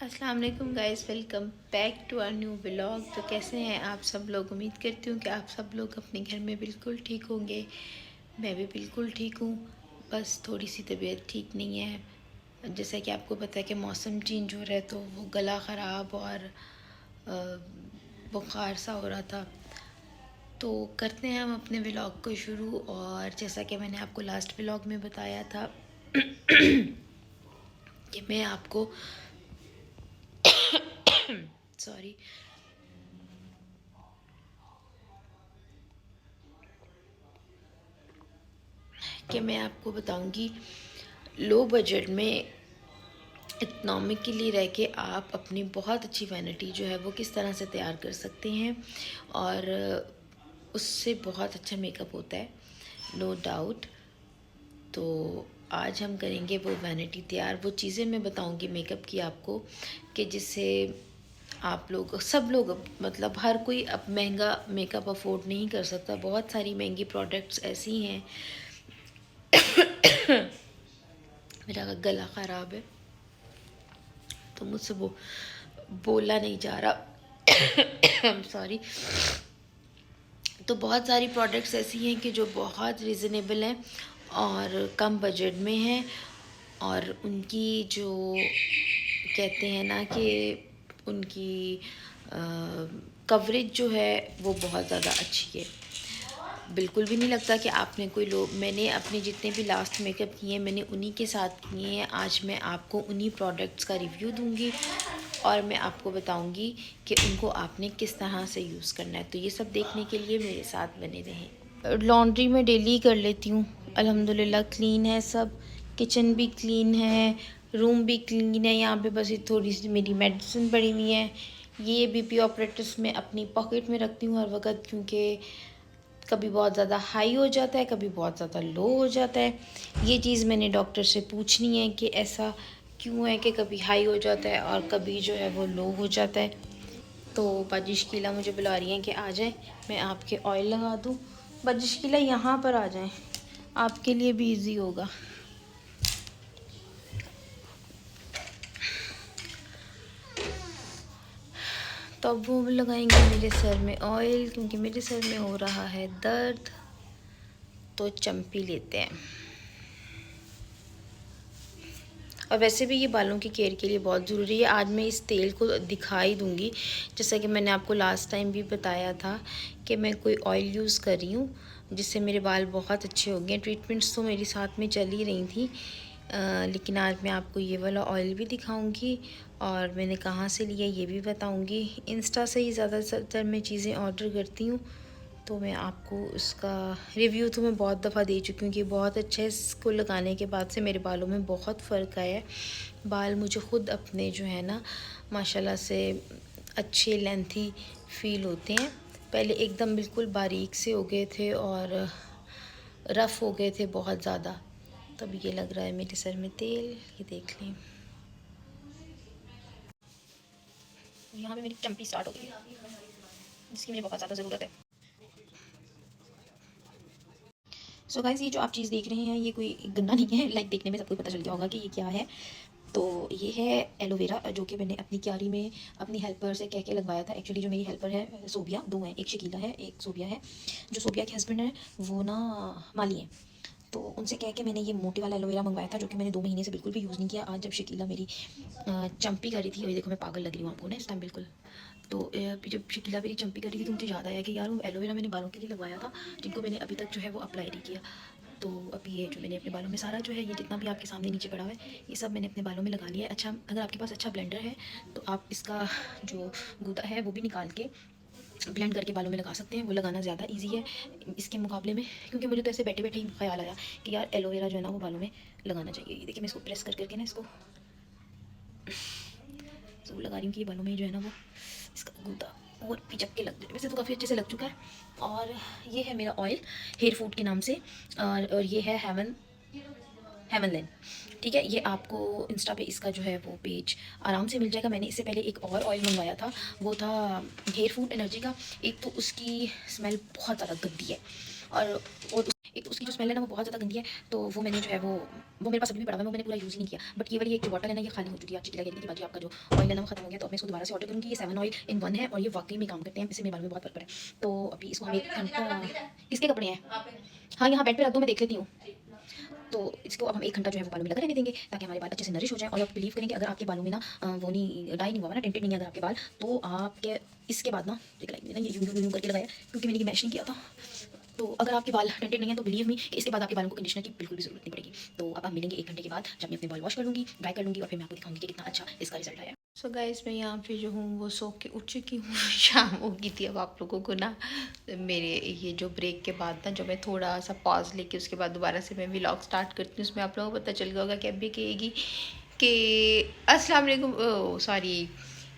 अस्सलाम वालेकुम guys, welcome back to our new vlog. तो कैसे हैं आप सब लोग? उम्मीद करती हूँ कि आप सब लोग अपने घर में बिल्कुल ठीक होंगे। मैं भी बिल्कुल ठीक हूँ, बस थोड़ी सी तबीयत ठीक नहीं है। जैसा कि आपको पता है कि मौसम चेंज हो रहा है, तो वो गला ख़राब और बुखार सा हो रहा था। तो करते हैं हम अपने व्लॉग को शुरू। और जैसा कि मैंने आपको लास्ट व्लॉग में बताया था कि मैं आपको सॉरी कि मैं आपको बताऊंगी लो बजट में इकोनॉमिकली रह के आप अपनी बहुत अच्छी वैनिटी जो है वो किस तरह से तैयार कर सकते हैं, और उससे बहुत अच्छा मेकअप होता है, नो डाउट। तो आज हम करेंगे वो वैनिटी तैयार। वो चीज़ें मैं बताऊंगी मेकअप की आपको कि जिससे आप लोग, सब लोग, मतलब हर कोई अब महंगा मेकअप अफोर्ड नहीं कर सकता। बहुत सारी महंगी प्रोडक्ट्स ऐसी हैं। मेरा गला ख़राब है तो मुझसे वो बोला नहीं जा रहा। I'm sorry. तो बहुत सारी प्रोडक्ट्स ऐसी हैं कि जो बहुत रिजनेबल हैं और कम बजट में हैं, और उनकी जो कहते हैं ना कि उनकी कवरेज जो है वो बहुत ज़्यादा अच्छी है। बिल्कुल भी नहीं लगता कि आपने कोई लोग, मैंने अपने जितने भी लास्ट मेकअप किए हैं मैंने उन्हीं के साथ किए हैं। आज मैं आपको उन्हीं प्रोडक्ट्स का रिव्यू दूंगी और मैं आपको बताऊंगी कि उनको आपने किस तरह से यूज़ करना है। तो ये सब देखने के लिए मेरे साथ बने रहें। लॉन्ड्री में डेली कर लेती हूँ, अल्हम्दुलिल्लाह क्लीन है सब। किचन भी क्लीन है, रूम भी क्लीन है। यहाँ पे बस ये थोड़ी सी मेरी मेडिसिन पड़ी हुई है। ये बीपी ऑपरेटर्स में अपनी पॉकेट में रखती हूँ हर वक्त, क्योंकि कभी बहुत ज़्यादा हाई हो जाता है, कभी बहुत ज़्यादा लो हो जाता है। ये चीज़ मैंने डॉक्टर से पूछनी है कि ऐसा क्यों है कि कभी हाई हो जाता है और कभी जो है वो लो हो जाता है। तो बाजी शकीला मुझे बुला रही हैं कि आ जाएं, मैं आपके ऑयल लगा दूं। बाजी शकीला यहाँ पर आ जाएं, आपके लिए भी इजी होगा। तो अब वो लगाएंगे मेरे सर में ऑयल, क्योंकि मेरे सर में हो रहा है दर्द। तो चम्पी लेते हैं। और वैसे भी ये बालों की केयर के लिए बहुत ज़रूरी है। आज मैं इस तेल को दिखाई दूँगी, जैसा कि मैंने आपको लास्ट टाइम भी बताया था कि मैं कोई ऑयल यूज़ कर रही हूँ जिससे मेरे बाल बहुत अच्छे हो गए। ट्रीटमेंट्स तो मेरी साथ में चल ही रही थी, लेकिन आज मैं आपको ये वाला ऑयल भी दिखाऊंगी और मैंने कहाँ से लिया ये भी बताऊंगी। इंस्टा से ही ज़्यादातर मैं चीज़ें ऑर्डर करती हूँ, तो मैं आपको उसका रिव्यू तो मैं बहुत दफ़ा दे चुकी हूँ कि बहुत अच्छा है। इसको लगाने के बाद से मेरे बालों में बहुत फ़र्क आया है। बाल मुझे ख़ुद अपने जो है ना माशाल्लाह से अच्छे लेंथी फील होते हैं। पहले एकदम बिल्कुल बारीक से हो गए थे और रफ़ हो गए थे बहुत ज़्यादा। तब ये लग रहा है मेरे सर में तेल, ये देख लें। यहाँ पे मेरी चम्पी स्टार्ट हो गई है, जिसकी मुझे बहुत ज़्यादा ज़रूरत है। सो गाइस, ये जो आप चीज़ देख रहे हैं ये कोई गन्ना नहीं है, लाइक देखने में सबको पता चल गया होगा कि ये क्या है। तो ये है एलोवेरा, जो कि मैंने अपनी क्यारी में अपनी हेल्पर से कह के लगवाया था। एक्चुअली जो मेरी हेल्पर है सोबिया, दो हैं, एक शकीला है एक सोबिया है। जो सोबिया के हस्बैंड है वो ना माली हैं, तो उनसे कह के मैंने ये मोटे वाला एलोवेरा मंगवाया था, जो कि मैंने 2 महीने से बिल्कुल भी यूज़ नहीं किया। आज जब शकीला मेरी चंपी कर रही थी, और देखो मैं पागल लग रही हूँ आपको ना इस टाइम बिल्कुल। तो जब शकीला मेरी चंपी कर रही थी तो मुझे याद आया कि यार वो एलोवेरा मैंने बालों के लिए लगवाया था, जिनको मैंने अभी तक जो है वो अप्लाई नहीं किया। तो अभी ये जो मैंने अपने बालों में सारा जो है, ये जितना भी आपके सामने नीचे पड़ा हुआ है, ये सब मैंने अपने बालों में लगा लिया है। अच्छा, अगर आपके पास अच्छा ब्लेंडर है तो आप इसका जो गूदा है वो भी निकाल के ब्लेंड करके बालों में लगा सकते हैं। वो लगाना ज़्यादा इजी है इसके मुकाबले में, क्योंकि मुझे तो ऐसे बैठे बैठे ही ख्याल आया कि यार एलोवेरा जो है ना वो बालों में लगाना चाहिए। ये देखिए मैं इसको प्रेस कर करके ना इसको तो लगा रही हूँ कि ये बालों में जो है ना वो इसका गूदा और पिचक के लग जाए। वैसे तो काफ़ी अच्छे से लग चुका है। और ये है मेरा ऑयल हेयर फूड के नाम से, और ये है हेवन लेन। ठीक है, ये आपको इंस्टा पे इसका जो है वो पेज आराम से मिल जाएगा। मैंने इससे पहले एक और ऑयल मंगवाया था, वो था हेयर फूड एनर्जी का। एक तो उसकी स्मेल बहुत ज़्यादा गंदी है, और एक तो उसकी जो स्मेल है ना वो बहुत ज़्यादा गंदी है, तो वो मैंने जो है वो मेरे पास अभी भी पड़ा हुआ है, वो मैंने पूरा यूज़ ही नहीं किया। बट ये वाली एक जो बॉटल है ना ये खाली हो चुकी है, चिट्ठी लगी थी कि बाजी आपका जो ऑयल है ना वो खत्म हो गया, तो अब मैं इसको दोबारा से ऑर्डर करूँगी। ये 7 ऑयल इन 1 है और ये वाक़ई में काम करते हैं, इससे मेरे बालों में बहुत फ़र्क पड़ा है। तो अभी इसको हम 1 घंटा, किसके कपड़े हैं? हाँ, यहाँ बेड पे रख दो, मैं देख लेती हूँ। तो इसको अब हम 1 घंटा जो है वो बालों में लगा रहने देंगे ताकि हमारे बाल अच्छे से नरिश हो जाएँ। और आप बिलीव करेंगे अगर आपके बालों में ना वो नहीं डाई नहीं हुआ है ना, टिंटेड नहीं है अगर आपके बाल, तो आपके इसके बाद ना एक लाइन में ना ये यूँ यूँ करके लगाया क्योंकि मैंने ये मैश नहीं किया था। तो अगर आपके बाल टेंटेड नहीं है तो बिलीव मी कि इसके बाद आपके बालों को कंडीशनर की बिल्कुल भी ज़रूरत नहीं पड़ेगी। तो अब आप मिलेंगे 1 घंटे के बाद जब मैं अपने बाल वॉश कर लूँगी, ड्राई कर लूँगी और फिर मैं आपको दिखाऊँगी कि कितना अच्छा इसका रिजल्ट आया। सो गाइस मैं यहाँ पे जो हूँ वो सो के उठ चुकी हूँ। शाम हो गई थी। अब आप लोगों को ना मेरे ये जो ब्रेक के बाद ना जब मैं थोड़ा सा पॉज लेके उसके बाद दोबारा से मैं व्लॉग स्टार्ट करती हूँ, उसमें आप लोगों को पता चल गया होगा कि अभी कहेगी कि अस्सलाम वालेकुम, सॉरी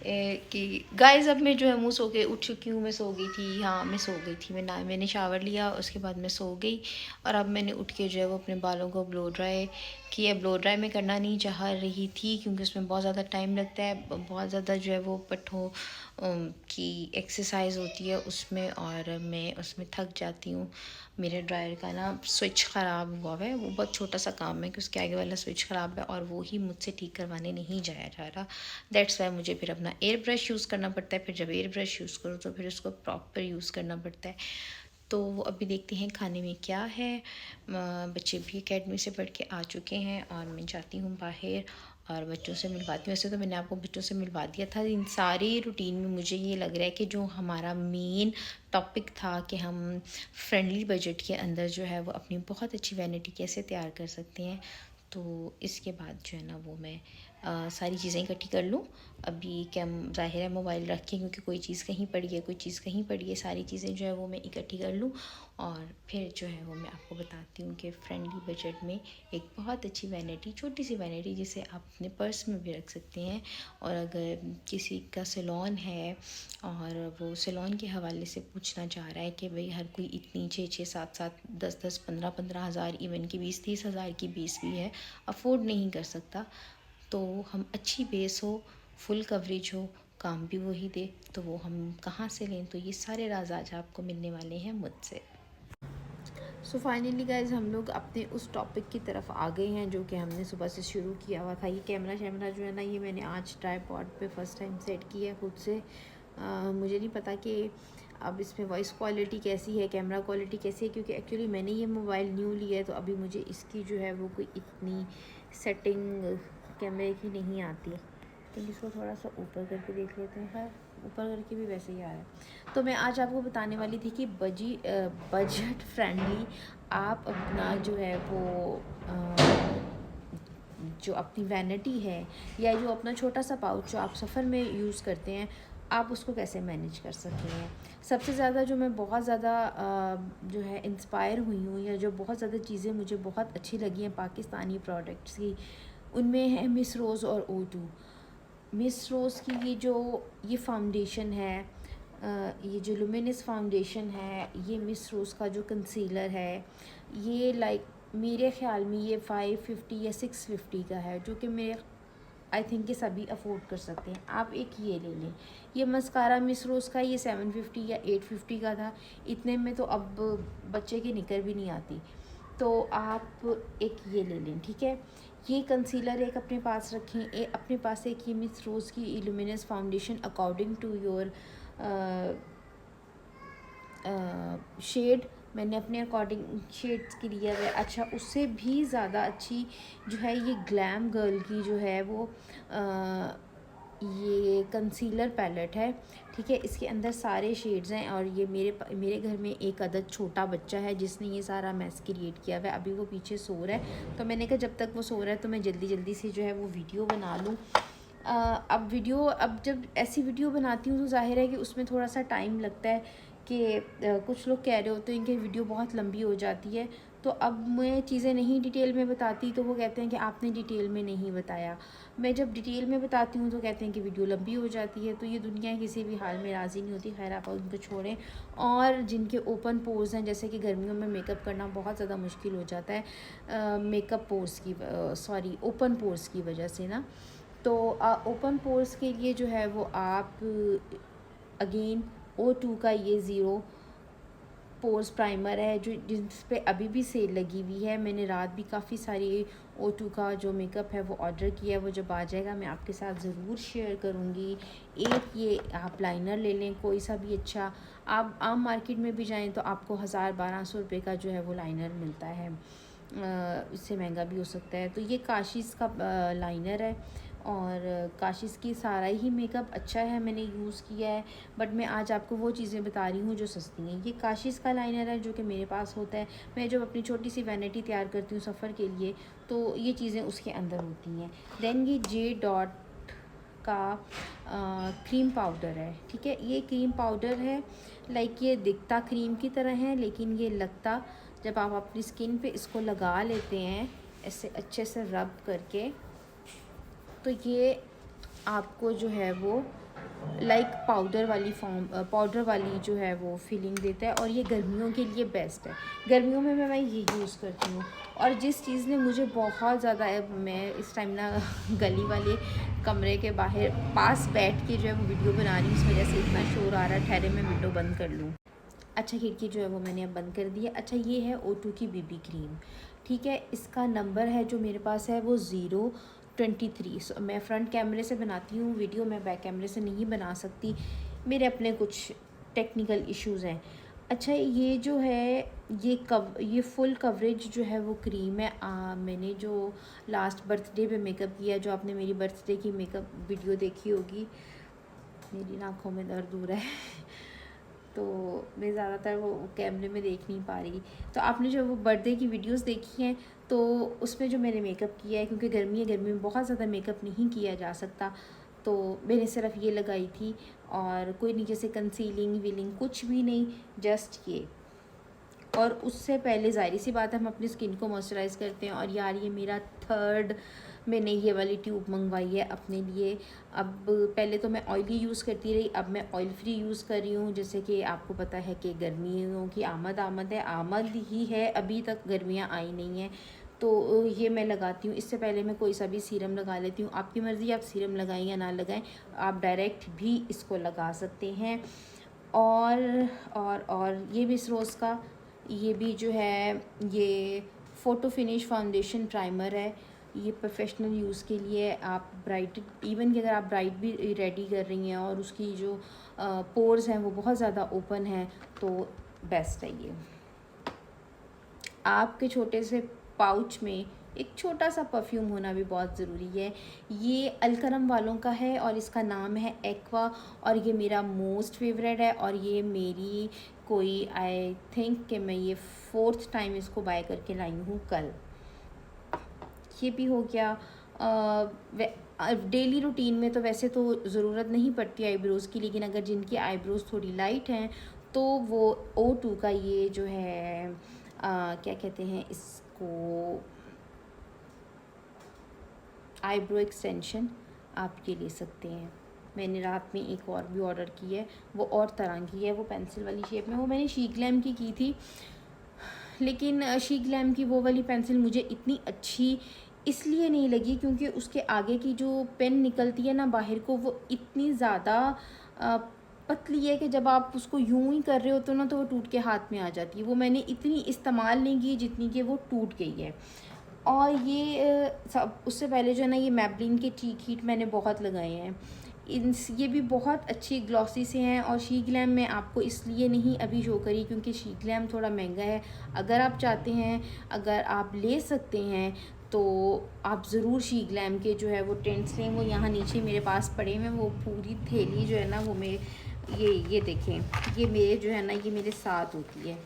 कि गाइस अब मैं जो है मुँह सो के उठ चुकी हूँ। मैं सो गई थी, हाँ मैं सो गई थी। मैंने शावर लिया, उसके बाद मैं सो गई और अब मैंने उठ के जो है वो अपने बालों को ब्लो ड्राई किया। ब्लो ड्राई मैं करना नहीं चाह रही थी क्योंकि उसमें बहुत ज़्यादा टाइम लगता है, बहुत ज़्यादा जो है वो पट्ठों की एक्सरसाइज होती है उसमें और मैं उसमें थक जाती हूँ। मेरे ड्रायर का ना स्विच ख़राब हुआ है, वो बहुत छोटा सा काम है कि उसके आगे वाला स्विच ख़राब है और वो ही मुझसे ठीक करवाने नहीं जाया जा रहा। दैट्स वाई मुझे फिर अपना एयर ब्रश यूज़ करना पड़ता है। फिर जब एयर ब्रश यूज़ करो तो फिर उसको प्रॉपर यूज़ करना पड़ता है। तो अभी देखते हैं खाने में क्या है। बच्चे भी एकेडमी से पढ़ के आ चुके हैं और मैं जाती हूँ बाहर और बच्चों से मिलवाती हूँ। वैसे तो मैंने आपको बच्चों से मिलवा दिया था। इन सारी रूटीन में मुझे ये लग रहा है कि जो हमारा मेन टॉपिक था कि हम फ्रेंडली बजट के अंदर जो है वो अपनी बहुत अच्छी वैनिटी कैसे तैयार कर सकते हैं, तो इसके बाद जो है ना वो मैं सारी चीज़ें इकट्ठी कर लूँ। अभी क्या ज़ाहिर है मोबाइल रख के, क्योंकि कोई चीज़ कहीं पड़ी है, कोई चीज़ कहीं पड़ी है, सारी चीज़ें जो है वो मैं इकट्ठी कर लूँ और फिर जो है वो मैं आपको बताती हूँ कि फ्रेंडली बजट में एक बहुत अच्छी वैनिटी, छोटी सी वैनिटी जिसे आप अपने पर्स में भी रख सकते हैं। और अगर किसी का सैलून है और वो सैलून के हवाले से पूछना चाह रहा है कि भाई हर कोई इतनी 6-6, 7-7, 10-10, 15-15 हज़ार, इवन कि 20-30 हज़ार की बेस भी है, अफोर्ड नहीं कर सकता, तो हम अच्छी बेस हो, फुल कवरेज हो, काम भी वही दे, तो वो हम कहाँ से लें। तो ये सारे राज आज आपको मिलने वाले हैं मुझसे। सो फाइनली गाइज हम लोग अपने उस टॉपिक की तरफ आ गए हैं जो कि हमने सुबह से शुरू किया हुआ था। ये कैमरा शैमरा जो है ना ये मैंने आज ट्राइपॉड पे फर्स्ट टाइम सेट किया खुद से। मुझे नहीं पता कि अब इसमें वॉइस क्वालिटी कैसी है, कैमरा क्वालिटी कैसी है, क्योंकि एक्चुअली मैंने ये मोबाइल न्यू लिया है तो अभी मुझे इसकी जो है वो कोई इतनी सेटिंग कैमरे की नहीं आती। तो इसको थोड़ा सा ऊपर करके देख लेते हैं। खैर ऊपर करके भी वैसे ही आ रहा है। तो मैं आज आपको बताने वाली थी कि बजट फ्रेंडली आप अपना जो है वो जो अपनी वैनिटी है या जो अपना छोटा सा पाउच जो आप सफ़र में यूज़ करते हैं, आप उसको कैसे मैनेज कर सकते हैं। सबसे ज़्यादा जो मैं बहुत ज़्यादा जो है इंस्पायर हुई हूँ या जो बहुत ज़्यादा चीज़ें मुझे बहुत अच्छी लगी हैं पाकिस्तानी प्रोडक्ट्स की, उनमें है मिस रोज़ और O2। मिस रोज़ की ये फाउंडेशन है, ये जो लुमिनस फाउंडेशन है, ये मिस रोज़ का जो कंसीलर है, ये लाइक मेरे ख़्याल में ये 550 या 650 का है, जो कि मेरे आई थिंक कि सभी अफोर्ड कर सकते हैं। आप एक ये ले लें। ये मस्कारा मिस रोज़ का ये 750 या 850 का था। इतने में तो अब बच्चे की निकर भी नहीं आती, तो आप एक ये ले लें, ठीक है। ये कंसीलर एक अपने पास रखें, अपने पास एक ये मिस रोज़ की luminous foundation according to your shade, मैंने अपने अकॉर्डिंग शेड्स की लिया है। अच्छा, उससे भी ज़्यादा अच्छी जो है ये ग्लैम गर्ल की जो है वो ये कंसीलर पैलेट है, ठीक है। इसके अंदर सारे शेड्स हैं और ये मेरे घर में एक अदद छोटा बच्चा है जिसने ये सारा मैस क्रिएट किया हुआ है। अभी वो पीछे सो रहा है, तो मैंने कहा जब तक वो सो रहा है तो मैं जल्दी जल्दी से जो है वो वीडियो बना लूँ। अब जब ऐसी वीडियो बनाती हूँ तो जाहिर है कि उसमें थोड़ा सा टाइम लगता है कि कुछ लोग कह रहे होते हैं कि वीडियो बहुत लंबी हो जाती है, तो अब मैं चीज़ें नहीं डिटेल में बताती तो वो कहते हैं कि आपने डिटेल में नहीं बताया। मैं जब डिटेल में बताती हूँ तो कहते हैं कि वीडियो लंबी हो जाती है। तो ये दुनिया किसी भी हाल में राज़ी नहीं होती। खैर आप उनको छोड़ें। और जिनके ओपन पोर्स हैं, जैसे कि गर्मियों में मेकअप करना बहुत ज़्यादा मुश्किल हो जाता है मेकअप पोर्स की ओपन पोर्स की वजह से ना, तो ओपन पोर्स के लिए जो है वो आप अगेन O2 का ये पोर्स प्राइमर है जो जिस पे अभी भी सेल लगी हुई है। मैंने रात भी काफ़ी सारी O2 का जो मेकअप है वो ऑर्डर किया है। वो जब आ जाएगा मैं आपके साथ ज़रूर शेयर करूँगी। एक ये आप लाइनर ले लें कोई सा भी अच्छा, आप आम मार्केट में भी जाएं तो आपको 1000-1200 रुपये का जो है वो लाइनर मिलता है, इससे महंगा भी हो सकता है। तो ये काशिश का लाइनर है और काशिश की सारा ही मेकअप अच्छा है, मैंने यूज़ किया है। बट मैं आज आपको वो चीज़ें बता रही हूँ जो सस्ती हैं। ये काशिश का लाइनर है जो कि मेरे पास होता है। मैं जब अपनी छोटी सी वैनिटी तैयार करती हूँ सफ़र के लिए तो ये चीज़ें उसके अंदर होती हैं। देन ये J.Dot का क्रीम पाउडर है, ठीक है। ये क्रीम पाउडर है, लाइक ये दिखता क्रीम की तरह है लेकिन ये लगता, जब आप अपनी स्किन पे इसको लगा लेते हैं ऐसे अच्छे से रब करके, तो ये आपको जो है वो लाइक पाउडर वाली पाउडर वाली जो है वो फीलिंग देता है। और ये गर्मियों के लिए बेस्ट है। गर्मियों में मैं ये यूज़ करती हूँ। और जिस चीज़ ने मुझे बहुत ज़्यादा, मैं इस टाइम ना गली वाले कमरे के बाहर पास बैठ के जो है वो वीडियो बना रही हूँ, इस वजह से इतना शोर आ रहा है। ठहरे मैं विंडो बंद कर लूँ। अच्छा, खिड़की जो है वो मैंने अब बंद कर दी है। अच्छा, ये है O2 की BB क्रीम, ठीक है। इसका नंबर है जो मेरे पास है वो 023। मैं फ्रंट कैमरे से बनाती हूँ वीडियो, मैं बैक कैमरे से नहीं बना सकती, मेरे अपने कुछ टेक्निकल इश्यूज़ हैं। अच्छा, ये जो है ये फुल कवरेज जो है वो क्रीम है। मैंने जो लास्ट बर्थडे पे मेकअप किया, जो आपने मेरी बर्थडे की मेकअप वीडियो देखी होगी, मेरी आँखों में दर्द हो रहा है तो मैं ज़्यादातर वो कैमरे में देख नहीं पा रही। तो आपने जो वो बर्थडे की वीडियोस देखी हैं तो उसमें जो मैंने मेकअप किया है, क्योंकि गर्मी है, गर्मी में बहुत ज़्यादा मेकअप नहीं किया जा सकता, तो मैंने सिर्फ ये लगाई थी और कोई नीचे से कंसीलिंग वीलिंग कुछ भी नहीं, जस्ट ये। और उससे पहले ज़ाहिर सी बात है हम अपनी स्किन को मॉइस्चराइज़ करते हैं। और यार ये मेरा थर्ड, मैंने ये वाली ट्यूब मंगवाई है अपने लिए। अब पहले तो मैं ऑयली यूज़ करती रही, अब मैं ऑयल फ्री यूज़ कर रही हूँ। जैसे कि आपको पता है कि गर्मियों की आमद है, आमद ही है, अभी तक गर्मियाँ आई नहीं हैं, तो ये मैं लगाती हूँ। इससे पहले मैं कोई सा भी सीरम लगा लेती हूँ। आपकी मर्ज़ी, आप सीरम लगाएं या ना लगाएं, आप डायरेक्ट भी इसको लगा सकते हैं। और ये भी रोज़ का, ये भी जो है ये फ़ोटो फिनिश फाउंडेशन प्राइमर है। ये प्रोफेशनल यूज़ के लिए, आप ब्राइट, इवन कि अगर आप ब्राइट भी रेडी कर रही हैं और उसकी जो पोर्स हैं वो बहुत ज़्यादा ओपन हैं, तो बेस्ट है ये। आपके छोटे से पाउच में एक छोटा सा परफ्यूम होना भी बहुत ज़रूरी है। ये अलकरम वालों का है और इसका नाम है एक्वा, और ये मेरा मोस्ट फेवरेट है। और ये मेरी कोई, आई थिंक कि मैं ये 4th टाइम इसको बाय करके लाई हूँ कल। ये भी हो गया। डेली रूटीन में तो वैसे तो ज़रूरत नहीं पड़ती आईब्रोज़ की, लेकिन अगर जिनकी आईब्रोज़ थोड़ी लाइट हैं तो वो O2 का ये जो है क्या कहते हैं इसको, आईब्रो एक्सटेंशन आप ये ले सकते हैं। मैंने रात में एक और भी ऑर्डर की है, वो और तरह की है, वो पेंसिल वाली शेप में। वो मैंने शी ग्लैम की थी, लेकिन शी ग्लैम की वो वाली पेंसिल मुझे इतनी अच्छी इसलिए नहीं लगी क्योंकि उसके आगे की जो पेन निकलती है ना बाहर को, वो इतनी ज़्यादा पतली है कि जब आप उसको यूं ही कर रहे होते हो ना तो वो टूट के हाथ में आ जाती है। वो मैंने इतनी इस्तेमाल नहीं की जितनी कि वो टूट गई है। और ये सब उससे पहले जो है ना, ये मैबलिन के चीक हीट मैंने बहुत लगाए हैं। ये भी बहुत अच्छी ग्लॉसी से हैं। और शी ग्लैम में आपको इसलिए नहीं अभी शो करी क्योंकि शी ग्लैम थोड़ा महंगा है। अगर आप चाहते हैं, अगर आप ले सकते हैं तो आप ज़रूर शी ग्लैम के जो है वो टेंट्स लें। वो यहाँ नीचे मेरे पास पड़े हुए, वो पूरी थैली जो है ना वो ये देखें, ये मेरे जो है ना ये मेरे साथ होती है।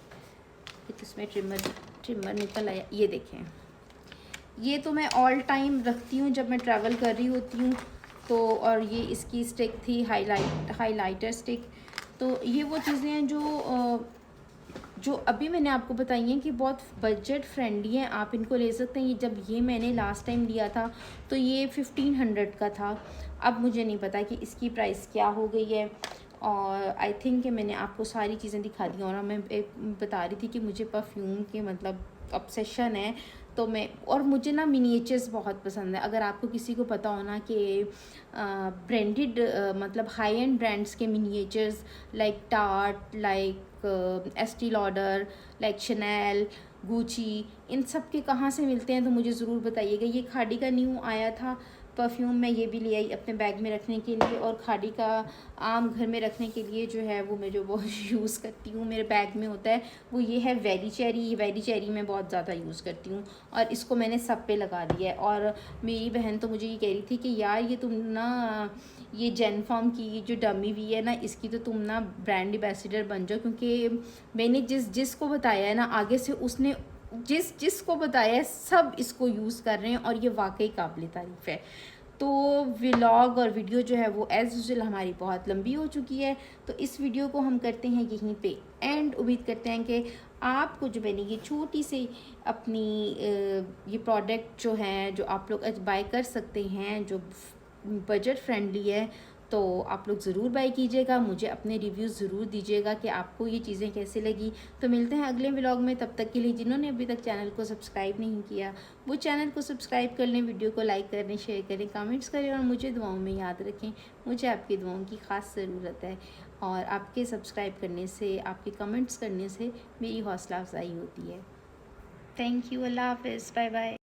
इसमें ट्रिमर निकल आया, ये देखें। ये तो मैं ऑल टाइम रखती हूँ जब मैं ट्रैवल कर रही होती हूँ तो। और ये इसकी स्टिक थी हाइलाइटर स्टिक। तो ये वो चीज़ें हैं जो अभी मैंने आपको बताई हैं कि बहुत बजट फ्रेंडली हैं, आप इनको ले सकते हैं। जब ये मैंने लास्ट टाइम लिया था तो ये 1500 का था। अब मुझे नहीं पता कि इसकी प्राइस क्या हो गई है। और आई थिंक कि मैंने आपको सारी चीज़ें दिखा दी। और मैं बता रही थी कि मुझे परफ्यूम के मतलब ऑब्सेशन है, तो मैं, और मुझे ना मिनिएचर्स बहुत पसंद है। अगर आपको किसी को पता हो ना कि ब्रांडेड मतलब हाई एंड ब्रांड्स के miniatures like Tarte, like like Estee Lauder, like Chanel, Gucci, इन सब के कहाँ से मिलते हैं तो मुझे ज़रूर बताइएगा। ये खाड़ी का न्यू आया था परफ्यूम, मैं ये भी ले आई अपने बैग में रखने के लिए। और खाड़ी का आम घर में रखने के लिए जो है वो मैं जो बहुत यूज़ करती हूँ, मेरे बैग में होता है, वो ये है वेरी चेरी। ये वेरी चेरी मैं बहुत ज़्यादा यूज़ करती हूँ और इसको मैंने सब पे लगा दिया है। और मेरी बहन तो मुझे ये कह रही थी कि यार ये तुम ना ये जेनफॉर्म की जो डमी वी है ना, इसकी तो तुम ना ब्रांड एम्बेसडर बन जाओ, क्योंकि मैंने जिसको बताया है ना आगे से, उसने जिसको बताया है सब इसको यूज़ कर रहे हैं और ये वाकई काबिल तारीफ़ है। तो व्लॉग और वीडियो जो है वो एज़ यूजुअल हमारी बहुत लंबी हो चुकी है, तो इस वीडियो को हम करते हैं यहीं पे एंड। उम्मीद करते हैं कि आपको जो मैंने ये छोटी सी अपनी ये प्रोडक्ट जो हैं जो आप लोग बाय कर सकते हैं, जो बजट फ्रेंडली है, तो आप लोग ज़रूर बाय कीजिएगा। मुझे अपने रिव्यूज़ ज़रूर दीजिएगा कि आपको ये चीज़ें कैसे लगी। तो मिलते हैं अगले व्लॉग में, तब तक के लिए जिन्होंने अभी तक चैनल को सब्सक्राइब नहीं किया वो चैनल को सब्सक्राइब कर लें, वीडियो को लाइक करें, शेयर करें, कमेंट्स करें और मुझे दुआओं में याद रखें। मुझे आपकी दुआओं की ख़ास ज़रूरत है और आपके सब्सक्राइब करने से, आपके कमेंट्स करने से मेरी हौसला अफजाई होती है। थैंक यू, अल्लाह हाफ़िज़, बाय बाय।